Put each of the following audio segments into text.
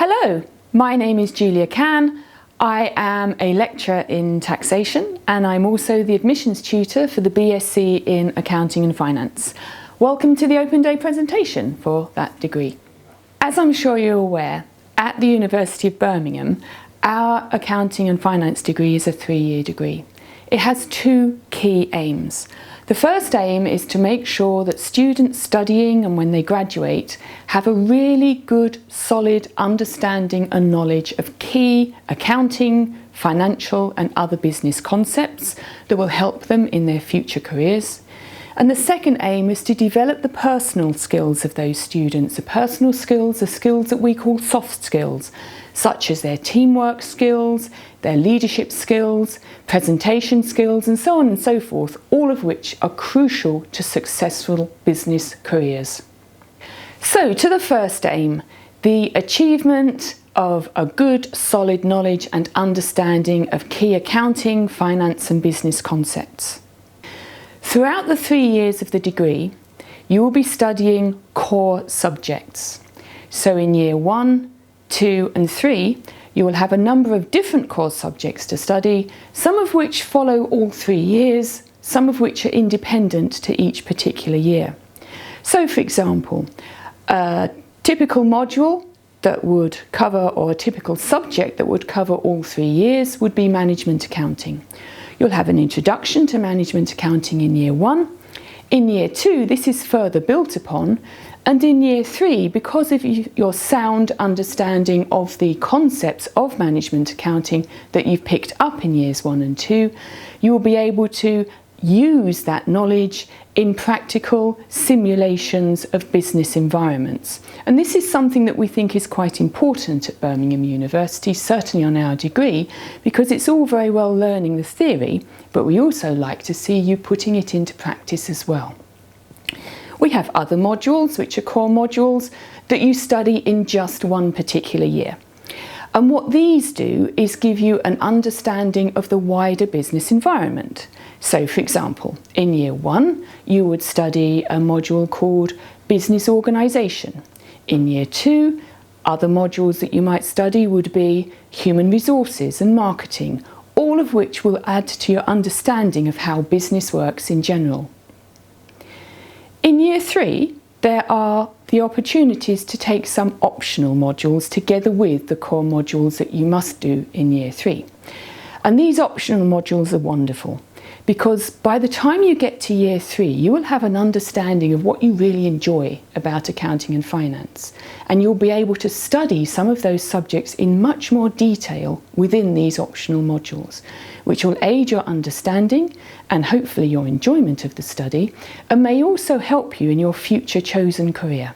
Hello, my name is Julia Can. I am a lecturer in taxation and I'm also the admissions tutor for the BSc in Accounting and Finance. Welcome to the Open Day presentation for that degree. As I'm sure you're aware, at the University of Birmingham, our Accounting and Finance degree is a 3-year degree. It has two key aims. The first aim is to make sure that students studying and when they graduate have a really good, solid understanding and knowledge of key accounting, financial and other business concepts that will help them in their future careers. And the second aim is to develop the personal skills of those students. The personal skills are skills that we call soft skills, such as their teamwork skills, their leadership skills, presentation skills, and so on and so forth, all of which are crucial to successful business careers. So to the first aim, the achievement of a good, solid knowledge and understanding of key accounting, finance and business concepts. Throughout the 3 years of the degree, you will be studying core subjects. So in year 1, 2 and 3, you will have a number of different core subjects to study, some of which follow all 3 years, some of which are independent to each particular year. So for example, a typical module that would cover, or a typical subject that would cover all 3 years would be management accounting. You'll have an introduction to management accounting in year 1. In year 2, this is further built upon. And in year 3, because of your sound understanding of the concepts of management accounting that you've picked up in years 1 and 2, you will be able to use that knowledge in practical simulations of business environments. And this is something that we think is quite important at Birmingham University, certainly on our degree, because it's all very well learning the theory, but we also like to see you putting it into practice as well. We have other modules, which are core modules, that you study in just one particular year. And what these do is give you an understanding of the wider business environment. So for example, in year 1, you would study a module called business organisation. In year 2, other modules that you might study would be human resources and marketing, all of which will add to your understanding of how business works in general. In year 3, there are the opportunities to take some optional modules together with the core modules that you must do in year 3. And these optional modules are wonderful because by the time you get to year 3, you will have an understanding of what you really enjoy about accounting and finance. And you'll be able to study some of those subjects in much more detail within these optional modules, which will aid your understanding and hopefully your enjoyment of the study, and may also help you in your future chosen career.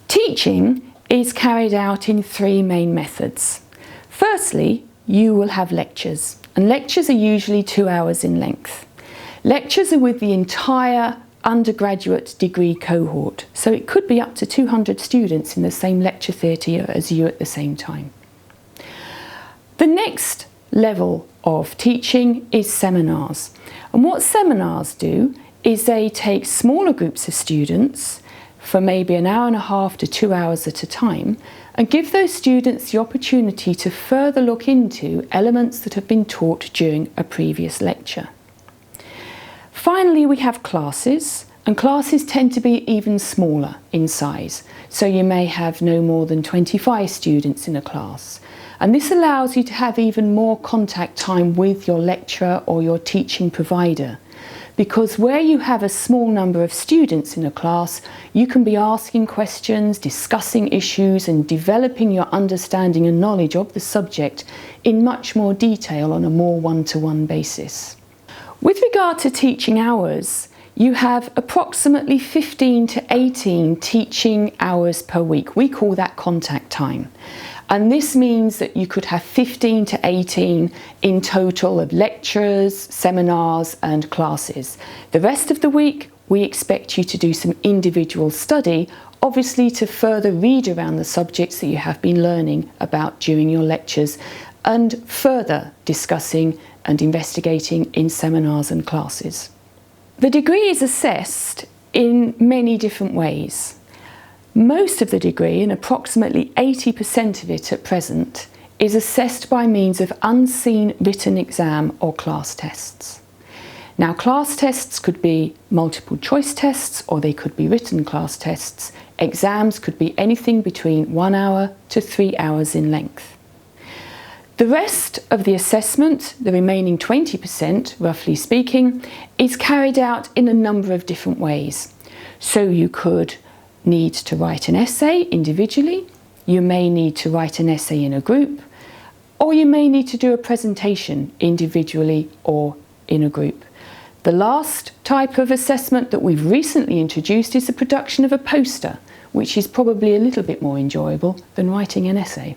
Teaching is carried out in 3 main methods. Firstly, you will have lectures, and lectures are usually 2 hours in length. Lectures are with the entire undergraduate degree cohort, so it could be up to 200 students in the same lecture theatre as you at the same time. The next level of teaching is seminars. And what seminars do is they take smaller groups of students for maybe an hour and a half to 2 hours at a time and give those students the opportunity to further look into elements that have been taught during a previous lecture. Finally, we have classes, and classes tend to be even smaller in size. So you may have no more than 25 students in a class. And this allows you to have even more contact time with your lecturer or your teaching provider. Because where you have a small number of students in a class, you can be asking questions, discussing issues and developing your understanding and knowledge of the subject in much more detail on a more one-to-one basis. With regard to teaching hours, you have approximately 15 to 18 teaching hours per week. We call that contact time. And this means that you could have 15 to 18 in total of lectures, seminars and classes. The rest of the week, we expect you to do some individual study, obviously to further read around the subjects that you have been learning about during your lectures and further discussing and investigating in seminars and classes. The degree is assessed in many different ways. Most of the degree, and approximately 80% of it at present, is assessed by means of unseen written exam or class tests. Now, class tests could be multiple choice tests or they could be written class tests. Exams could be anything between 1 hour to 3 hours in length. The rest of the assessment, the remaining 20%, roughly speaking, is carried out in a number of different ways. So you could need to write an essay individually, you may need to write an essay in a group, or you may need to do a presentation individually or in a group. The last type of assessment that we've recently introduced is the production of a poster, which is probably a little bit more enjoyable than writing an essay.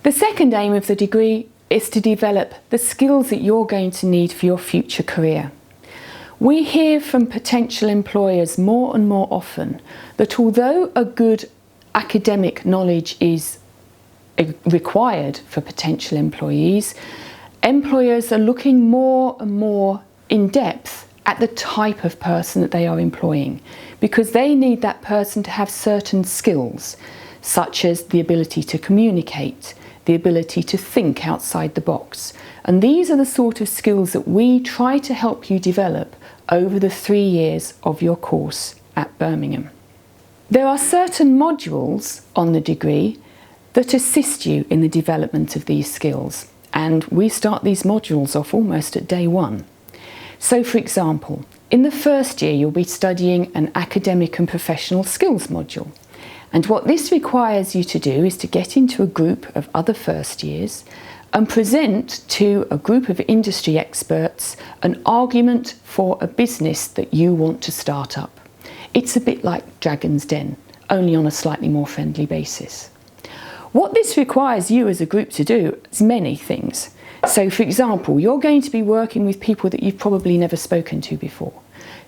The second aim of the degree is to develop the skills that you're going to need for your future career. We hear from potential employers more and more often that although a good academic knowledge is required for potential employees, employers are looking more and more in depth at the type of person that they are employing, because they need that person to have certain skills, such as the ability to communicate, the ability to think outside the box. And these are the sort of skills that we try to help you develop over the 3 years of your course at Birmingham. There are certain modules on the degree that assist you in the development of these skills, and we start these modules off almost at day one. So, for example, in the first year you'll be studying an academic and professional skills module, and what this requires you to do is to get into a group of other first years and present to a group of industry experts an argument for a business that you want to start up. It's a bit like Dragon's Den, only on a slightly more friendly basis. What this requires you as a group to do is many things. So, for example, you're going to be working with people that you've probably never spoken to before.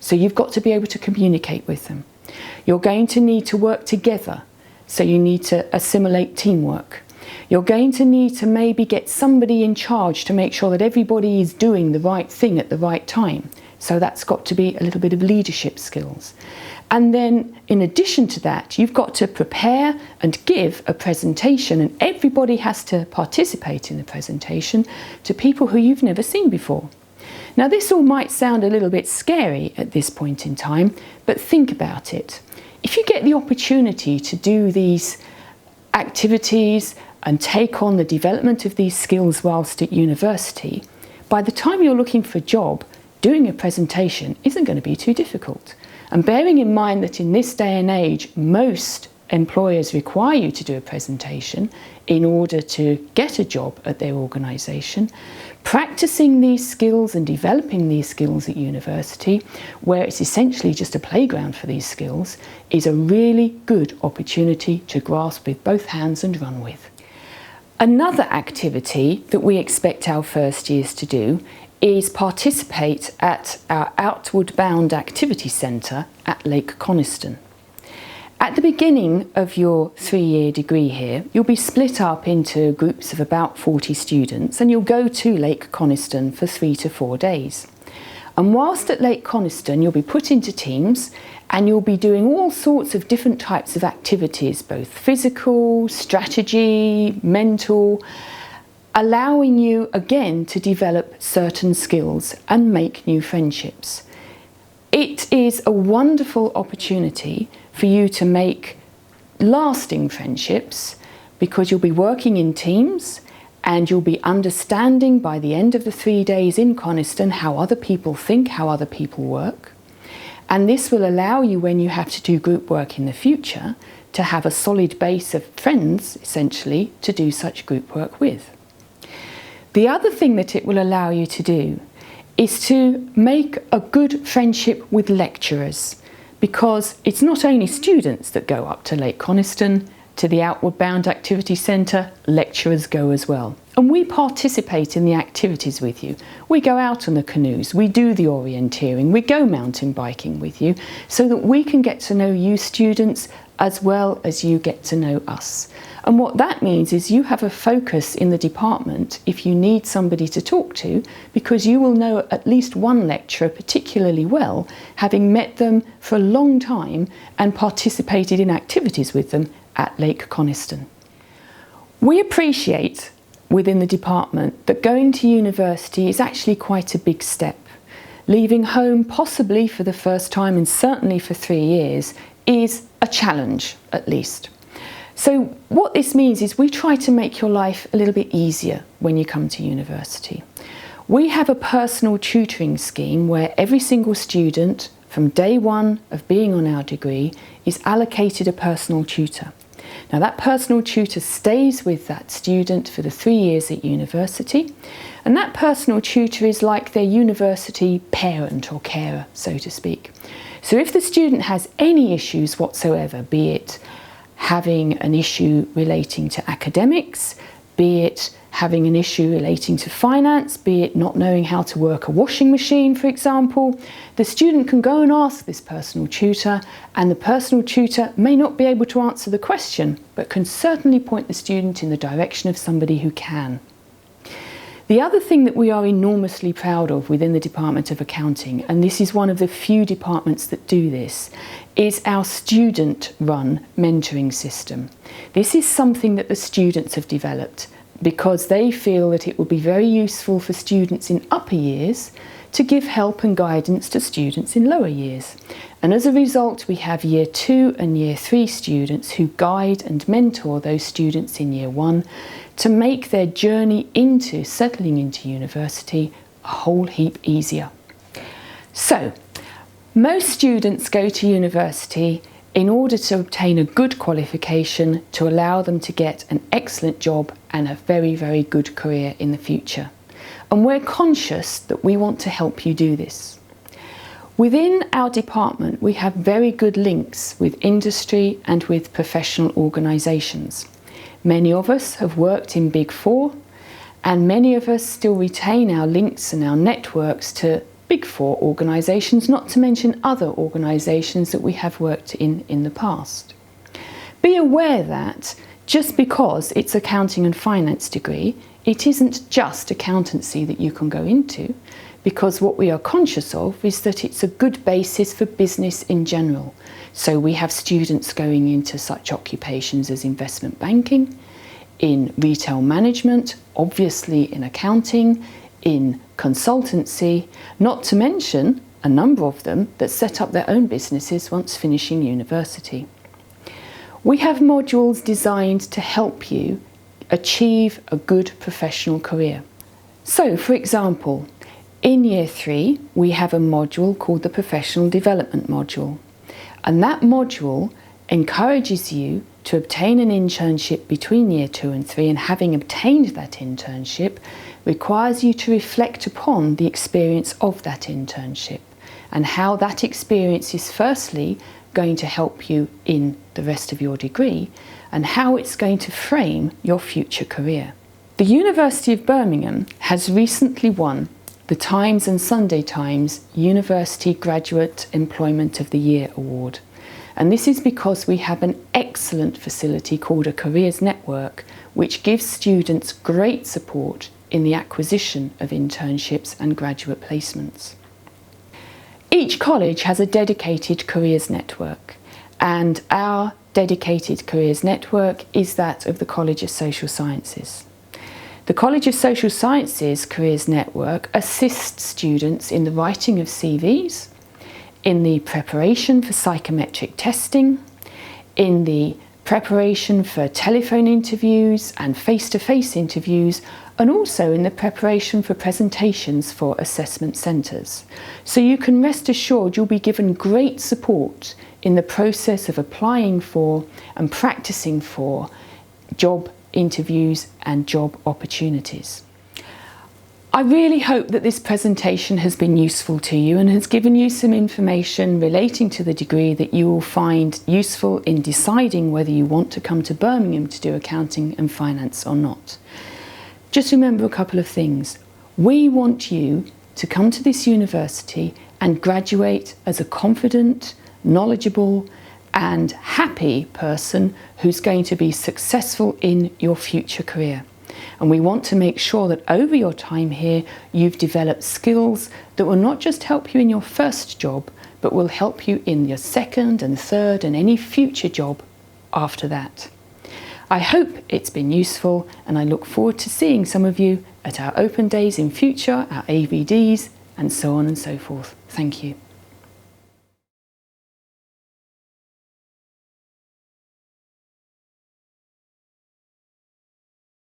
So you've got to be able to communicate with them. You're going to need to work together. So you need to assimilate teamwork. You're going to need to maybe get somebody in charge to make sure that everybody is doing the right thing at the right time. So that's got to be a little bit of leadership skills. And then in addition to that, you've got to prepare and give a presentation, and everybody has to participate in the presentation to people who you've never seen before. Now, this all might sound a little bit scary at this point in time, but think about it. If you get the opportunity to do these activities and take on the development of these skills whilst at university, by the time you're looking for a job, doing a presentation isn't going to be too difficult. And bearing in mind that in this day and age, most employers require you to do a presentation in order to get a job at their organisation, practicing these skills and developing these skills at university, where it's essentially just a playground for these skills, is a really good opportunity to grasp with both hands and run with. Another activity that we expect our first years to do is participate at our Outward Bound Activity Centre at Lake Coniston. At the beginning of your 3-year degree here, you'll be split up into groups of about 40 students, and you'll go to Lake Coniston for 3 to 4 days. And whilst at Lake Coniston, you'll be put into teams and you'll be doing all sorts of different types of activities, both physical, strategy, mental, allowing you again to develop certain skills and make new friendships. It is a wonderful opportunity for you to make lasting friendships, because you'll be working in teams and you'll be understanding by the end of the 3 days in Coniston how other people think, how other people work. And this will allow you, when you have to do group work in the future, to have a solid base of friends, essentially, to do such group work with. The other thing that it will allow you to do is to make a good friendship with lecturers, because it's not only students that go up to Lake Coniston, to the Outward Bound Activity Centre, lecturers go as well. And we participate in the activities with you. We go out on the canoes, we do the orienteering, we go mountain biking with you, so that we can get to know you students as well as you get to know us. And what that means is you have a focus in the department if you need somebody to talk to, because you will know at least one lecturer particularly well, having met them for a long time and participated in activities with them at Lake Coniston. We appreciate within the department that going to university is actually quite a big step. Leaving home, possibly for the first time and certainly for 3 years, is a challenge at least. So what this means is we try to make your life a little bit easier when you come to university. We have a personal tutoring scheme where every single student from day one of being on our degree is allocated a personal tutor. Now that personal tutor stays with that student for the 3 years at university, and that personal tutor is like their university parent or carer, so to speak. So if the student has any issues whatsoever, be it having an issue relating to academics, be it having an issue relating to finance, be it not knowing how to work a washing machine, for example, the student can go and ask this personal tutor, and the personal tutor may not be able to answer the question, but can certainly point the student in the direction of somebody who can. The other thing that we are enormously proud of within the Department of Accounting, and this is one of the few departments that do this, is our student-run mentoring system. This is something that the students have developed because they feel that it will be very useful for students in upper years to give help and guidance to students in lower years. And as a result, we have Year 2 and Year 3 students who guide and mentor those students in Year 1 to make their journey into settling into university a whole heap easier. So, most students go to university in order to obtain a good qualification to allow them to get an excellent job and a very, very good career in the future. And we're conscious that we want to help you do this. Within our department, we have very good links with industry and with professional organisations. Many of us have worked in Big Four, and many of us still retain our links and our networks to Big Four organisations, not to mention other organisations that we have worked in the past. Be aware that just because it's accounting and finance degree, it isn't just accountancy that you can go into, because what we are conscious of is that it's a good basis for business in general. So we have students going into such occupations as investment banking, in retail management, obviously in accounting, in consultancy, not to mention a number of them that set up their own businesses once finishing university. We have modules designed to help you achieve a good professional career. So, for example, in Year 3, we have a module called the Professional Development module. And that module encourages you to obtain an internship between Year 2 and 3, and having obtained that internship requires you to reflect upon the experience of that internship and how that experience is firstly going to help you in the rest of your degree and how it's going to frame your future career. The University of Birmingham has recently won the Times and Sunday Times University Graduate Employment of the Year Award. And this is because we have an excellent facility called a Careers Network, which gives students great support in the acquisition of internships and graduate placements. Each college has a dedicated Careers Network, and our dedicated Careers Network is that of the College of Social Sciences. The College of Social Sciences Careers Network assists students in the writing of CVs, in the preparation for psychometric testing, in the preparation for telephone interviews and face-to-face interviews, and also in the preparation for presentations for assessment centres. So you can rest assured you'll be given great support in the process of applying for and practicing for job interviews and job opportunities. I really hope that this presentation has been useful to you and has given you some information relating to the degree that you will find useful in deciding whether you want to come to Birmingham to do accounting and finance or not. Just remember a couple of things. We want you to come to this university and graduate as a confident, knowledgeable and happy person who's going to be successful in your future career. And we want to make sure that over your time here, you've developed skills that will not just help you in your first job, but will help you in your second and third and any future job after that. I hope it's been useful, and I look forward to seeing some of you at our open days in future, our AVDs, and so on and so forth. Thank you.